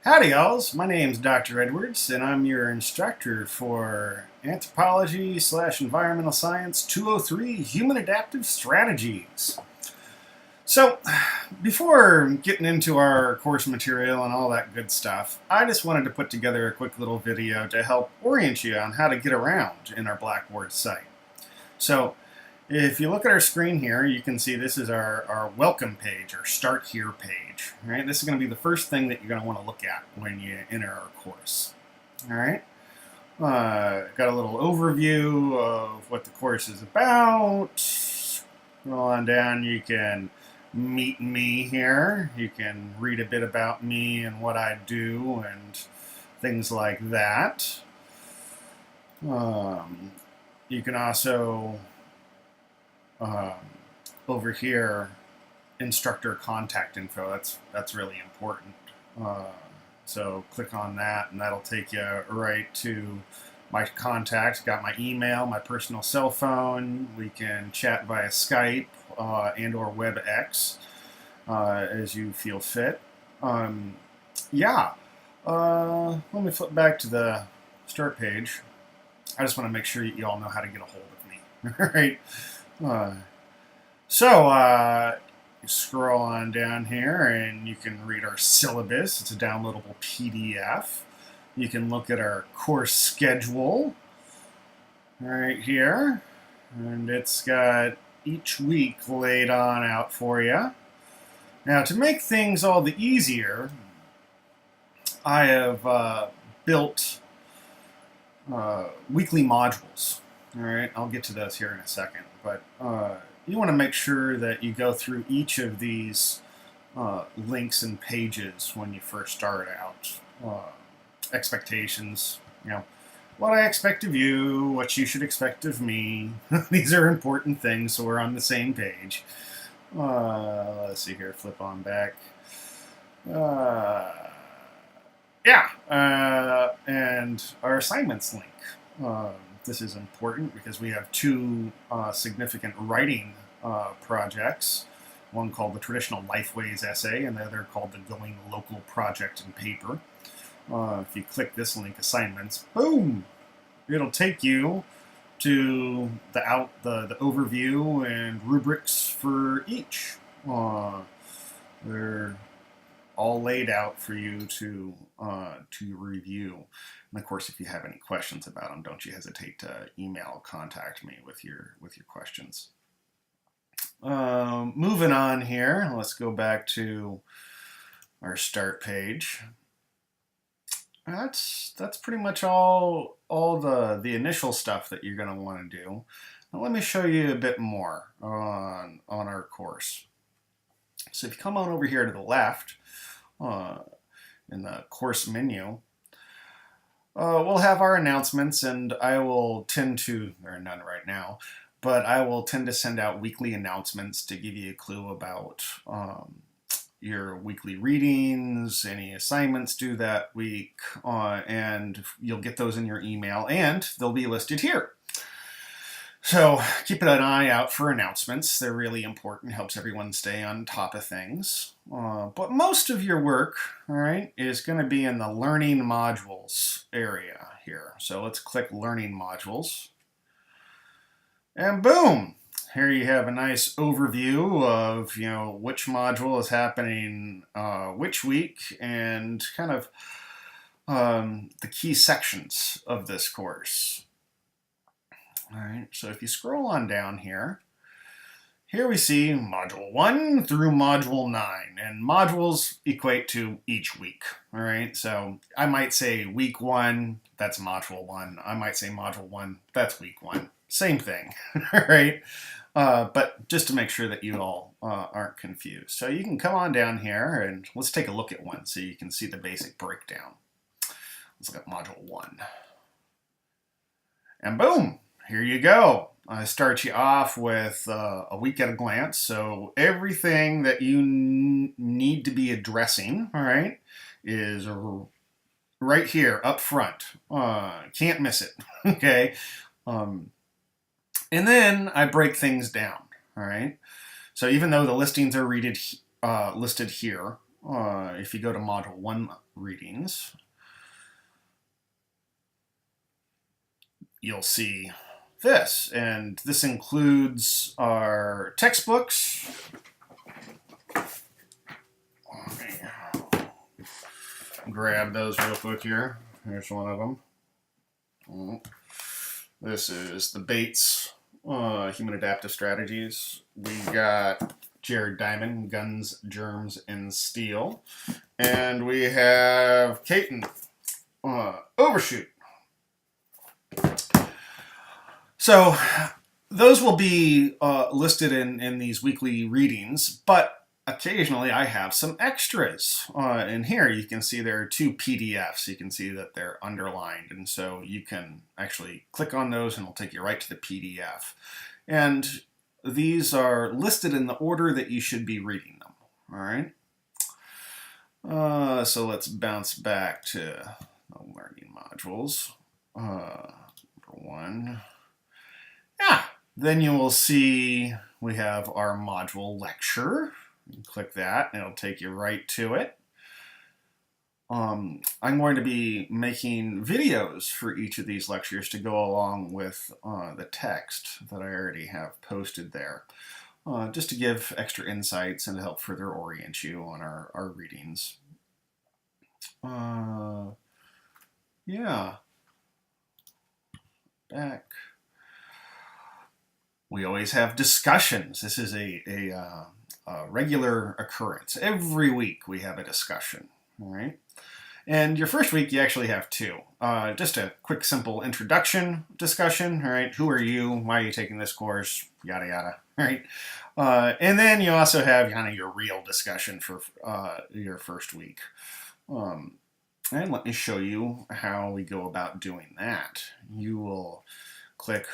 Howdy, y'alls. My name's Dr. Edwards, and I'm your instructor for Anthropology/Environmental Science 203 Human Adaptive Strategies. So, before getting into our course material and all that good stuff, I just wanted to put together a quick little video to help orient you on how to get around in our Blackboard site. So, if you look at our screen here, you can see this is our welcome page, our start here page. Right? This is going to be the first thing that you're going to want to look at when you enter our course. All right. Got a little overview of what the course is about. Scroll on down, you can meet me here. You can read a bit about me and what I do and things like that. You can also over here, instructor contact info. That's really important. So click on that, and that'll take you right to my contacts. Got my email, my personal cell phone. We can chat via Skype and/or WebEx as you feel fit. Yeah. Let me flip back to the start page. I just want to make sure you all know how to get a hold of me. All right. You scroll on down here and you can read our syllabus. It's a downloadable PDF. You can look at our course schedule right here, and it's got each week laid on out for you. Now, to make things all the easier, I have built weekly modules. All right, I'll get to those here in a second, but you want to make sure that you go through each of these links and pages when you first start out. Expectations, what I expect of you, what you should expect of me. These are important things, so we're on the same page. Let's see here, flip on back. And our assignments link. This is important because we have two significant writing projects. One called the Traditional Lifeways Essay, and the other called the Going Local Project and Paper. If you click this link, Assignments, boom! It'll take you to the overview and rubrics for each. They're all laid out for you to review. And of course, if you have any questions about them, don't you hesitate to contact me with your questions. Moving on here, let's go back to our start page. That's pretty much all the initial stuff that you're going to want to do. Now let me show you a bit more on our course. So if you come on over here to the left, in the course menu, we'll have our announcements, and I will tend to, there are none right now, but I will tend to send out weekly announcements to give you a clue about your weekly readings, any assignments due that week, and you'll get those in your email, and they'll be listed here. So keep an eye out for announcements. They're really important, helps everyone stay on top of things. But most of your work, all right, is going to be in the Learning Modules area here. So let's click Learning Modules. And boom! Here you have a nice overview of, which module is happening which week, and kind of the key sections of this course. All right, so if you scroll on down here we see Module 1 through Module 9, and modules equate to each week, all right? So I might say Week 1, that's Module 1. I might say Module 1, that's Week 1. Same thing, all right? But just to make sure that you all aren't confused. So you can come on down here, and let's take a look at one so you can see the basic breakdown. Let's look at Module 1. And boom! Here you go. I start you off with a week at a glance. So everything that you need to be addressing, all right, is right here up front. Can't miss it, okay? And then I break things down, all right? So even though the listings are listed here, if you go to Module 1 readings, you'll see this, and this includes our textbooks. Let me grab those real quick here. Here's one of them. This is the Bates Human Adaptive Strategies. We got Jared Diamond, Guns, Germs, and Steel. And we have Caton, Overshoot. So those will be listed in these weekly readings, but occasionally I have some extras. In here you can see there are 2 PDFs. You can see that they're underlined, and so you can actually click on those and it'll take you right to the PDF. And these are listed in the order that you should be reading them. All right. So let's bounce back to the learning modules. Number 1. Yeah, then you will see we have our module lecture. You click that and it'll take you right to it. I'm going to be making videos for each of these lectures to go along with the text that I already have posted there, just to give extra insights and to help further orient you on our readings. Yeah. Back. We always have discussions. This is a regular occurrence. Every week we have a discussion, all right? And your first week, you actually have 2. Just a quick, simple introduction discussion, all right? Who are you? Why are you taking this course? Yada, yada, all right? And then you also have kind of your real discussion for your first week. And let me show you how we go about doing that. You will click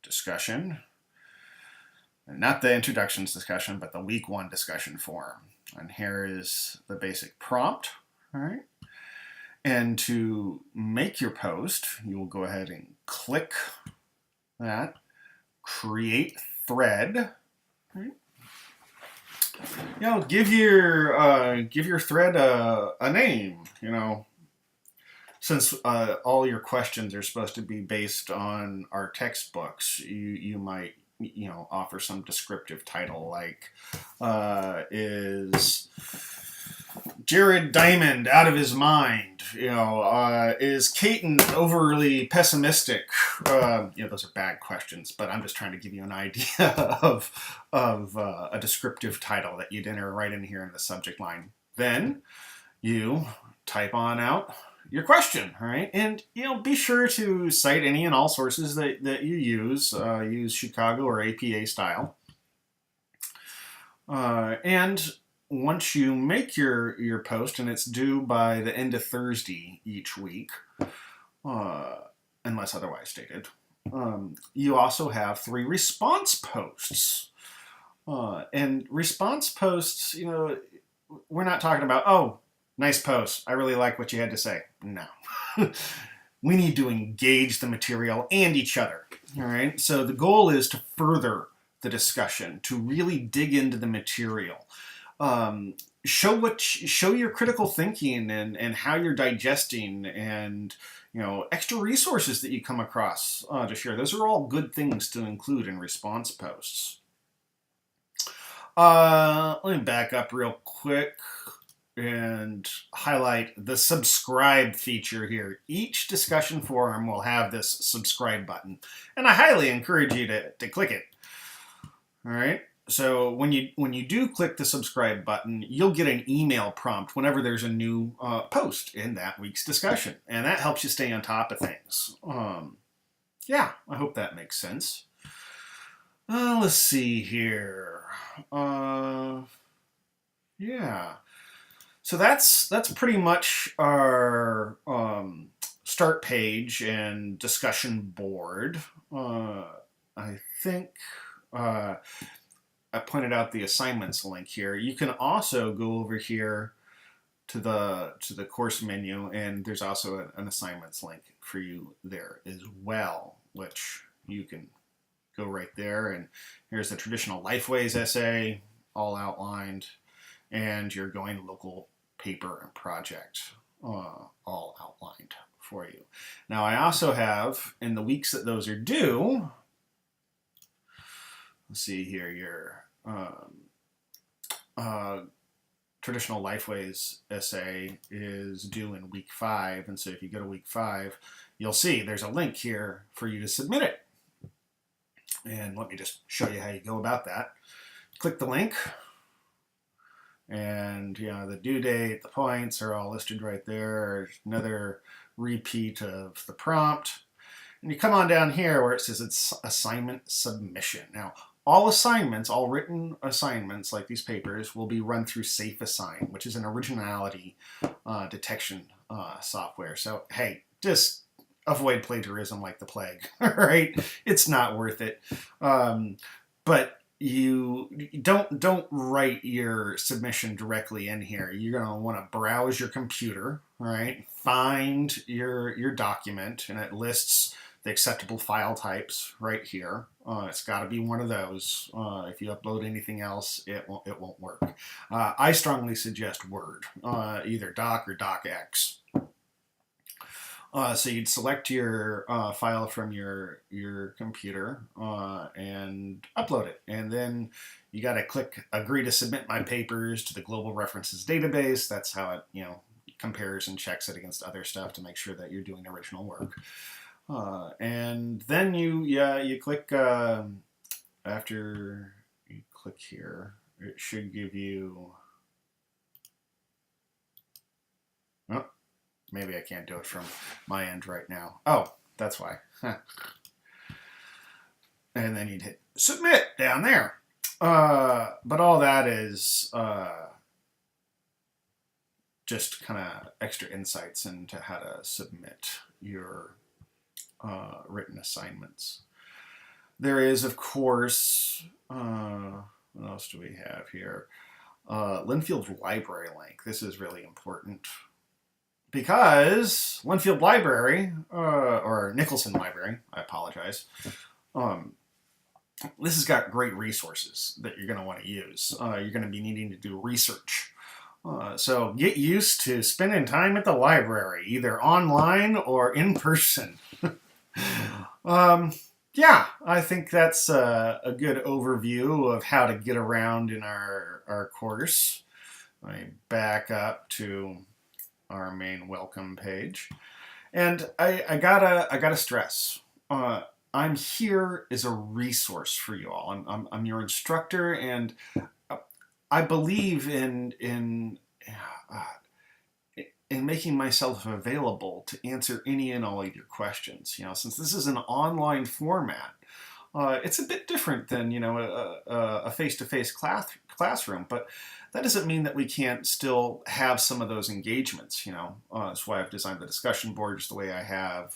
discussion, not the introductions discussion, but the week 1 discussion forum. And here is the basic prompt, all right? And to make your post, you will go ahead and click that, create thread, right? Give your thread a name, Since all your questions are supposed to be based on our textbooks, you might offer some descriptive title like is Jared Diamond out of his mind? Is Caton overly pessimistic? Those are bad questions, but I'm just trying to give you an idea of a descriptive title that you'd enter right in here in the subject line. Then you type on out your question, all right? And, be sure to cite any and all sources that you use. Use Chicago or APA style. And once you make your post, and it's due by the end of Thursday each week, unless otherwise stated, you also have 3 response posts. And response posts, we're not talking about, oh, nice post, I really like what you had to say. No. We need to engage the material and each other. All right. So the goal is to further the discussion, to really dig into the material. Show your critical thinking and how you're digesting, and extra resources that you come across to share. Those are all good things to include in response posts. Let me back up real quick and highlight the subscribe feature here. Each discussion forum will have this subscribe button, and I highly encourage you to click it. All right. So when you do click the subscribe button, you'll get an email prompt whenever there's a new post in that week's discussion, and that helps you stay on top of things. Yeah, I hope that makes sense. Let's see here. Yeah. So that's pretty much our start page and discussion board. I think I pointed out the assignments link here. You can also go over here to the course menu, and there's also an assignments link for you there as well, which you can go right there. And here's the traditional Lifeways essay, all outlined. and your going local paper and project all outlined for you. Now I also have, in the weeks that those are due, let's see here, your traditional Lifeways essay is due in week 5, and so if you go to week 5, you'll see there's a link here for you to submit it. And let me just show you how you go about that. Click the link, and you know the due date, the points are all listed right there. Another repeat of the prompt. And you come on down here where it says it's assignment submission. Now, all assignments, all written assignments like these papers will be run through Safe Assign, which is an originality detection software. So, hey, just avoid plagiarism like the plague, right? It's not worth it. But you don't write your submission directly in here. You're going to want to browse your computer, right? Find your document, and it lists the acceptable file types right here. It's got to be one of those. If you upload anything else, it won't work. I strongly suggest Word, either Doc or DocX. So you'd select your file from your computer and upload it, and then you got to click Agree to submit my papers to the Global References Database. That's how it compares and checks it against other stuff to make sure that you're doing original work. And then you click after you click here, it should give you. Oh, maybe I can't do it from my end right now. Oh, that's why. And then you'd hit submit down there. But all that is just kind of extra insights into how to submit your written assignments. There is, of course, what else do we have here? Linfield's library link. This is really important because Linfield Library, or Nicholson Library, I apologize, this has got great resources that you're going to want to use. You're going to be needing to do research. So get used to spending time at the library, either online or in person. Yeah, I think that's a good overview of how to get around in our course. Let me back up to our main welcome page. And I gotta stress, I'm here as a resource for you all. I'm your instructor, and I believe in making myself available to answer any and all of your questions. Since this is an online format, it's a bit different than a face-to-face classroom, but that doesn't mean that we can't still have some of those engagements. That's why I've designed the discussion board just the way I have.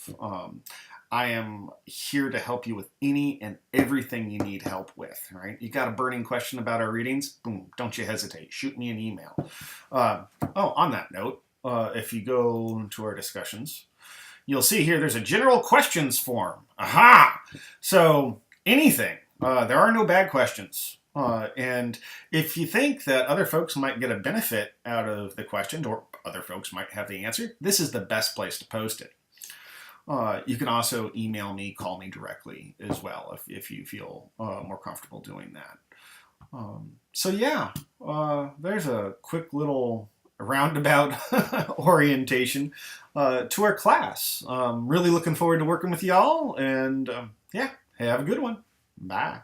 I am here to help you with any and everything you need help with, right? You got a burning question about our readings? Boom, don't you hesitate. Shoot me an email. On that note, if you go to our discussions, you'll see here there's a general questions form. Aha! So anything. There are no bad questions. And if you think that other folks might get a benefit out of the question, or other folks might have the answer, this is the best place to post it. You can also email me, call me directly as well if you feel more comfortable doing that. So yeah, there's a quick little roundabout orientation to our class. Really looking forward to working with y'all, and yeah, have a good one. Bye.